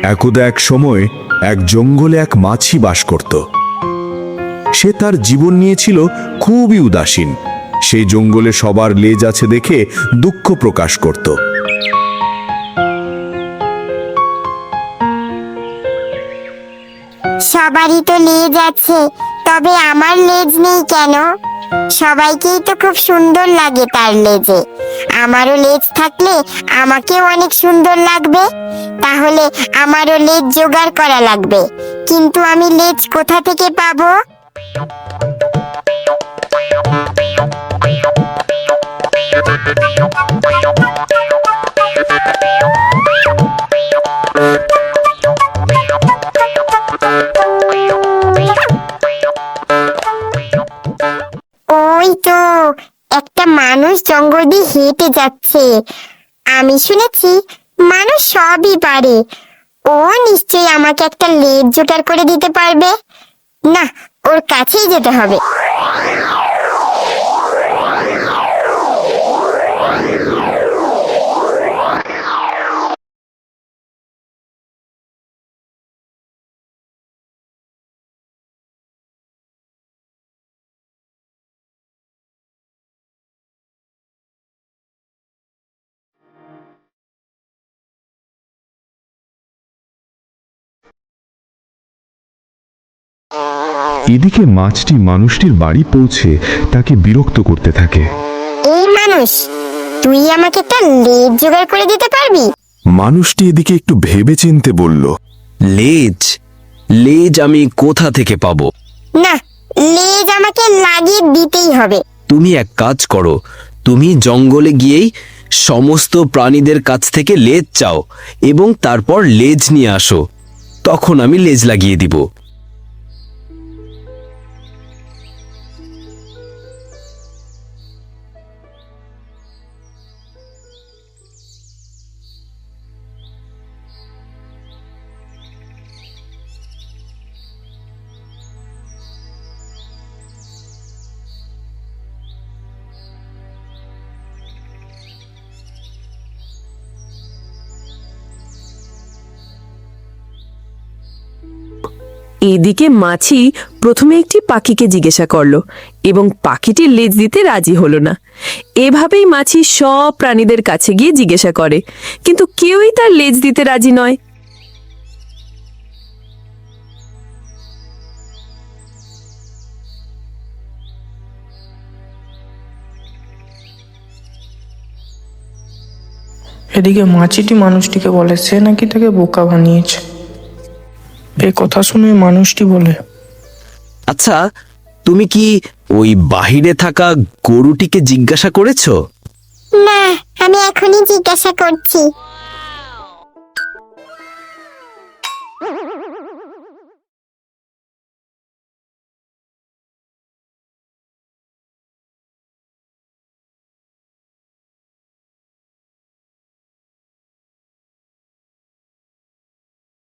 একদা এক সময় এক জঙ্গলে এক মাছি বাস করত। সে তার জীবন নিয়ে ছিল খুবই উদাসীন। সেই জঙ্গলে সবার লেজ আছে দেখে দুঃখ প্রকাশ করত। সবারই তো লেজ আছে, তবে আমার লেজ নেই কেন? সবাইকেই তো খুব সুন্দর লাগে তার লেজে। আমারও লেজ থাকলে আমাকেও অনেক সুন্দর লাগবে। তাহলে আমারও লেজ জোগাড় করা লাগবে, কিন্তু আমি লেজ কোথা থেকে পাবো? ওই তো একটা মানুষ জঙ্গল দিয়ে হেঁটে যাচ্ছে। আমি শুনেছি মানুষ সবই পারে। ও নিশ্চয়ই আমাকে একটা লেজ জোগাড় করে দিতে পারবে। না, ওর কাছেই যেতে হবে। এদিকে মাছটি মানুষটির বাড়ি পৌঁছে তাকে বিরক্ত করতে থাকে। এই মানুষ, তুই আমাকে একটা লেজ জোগাড় করে দিতে পারবি? মানুষটি এদিকে একটু ভেবেচিন্তে বলল, লেজ? লেজ আমি কোথা থেকে পাবো? না, লেজ আমাকে লাগিয়ে দিতেই হবে। তুমি এক কাজ করো, তুমি জঙ্গলে গিয়েই সমস্ত প্রাণীদের কাছ থেকে লেজ চাও এবং তারপর লেজ নিয়ে আসো, তখন আমি লেজ লাগিয়ে দিব। এদিকে মাছি প্রথমে একটি পাখিকে জিজ্ঞাসা করলো এবং পাখিটি লেজ দিতে রাজি হলো না। এভাবেই মাছি সব প্রাণীদের কাছে গিয়ে জিজ্ঞাসা করে, কিন্তু কেউই তার লেজ দিতে রাজি নয়। এদিকে মাছিটি মানুষটিকে বলে সে নাকি তাকে বোকা বানিয়েছে। এই কথা শুনে মানুষটি বলে, আচ্ছা, তুমি কি ওই বাহিরে থাকা গরুটিকে জিজ্ঞাসা করেছো? না, আমি এখনই জিজ্ঞাসা করছি।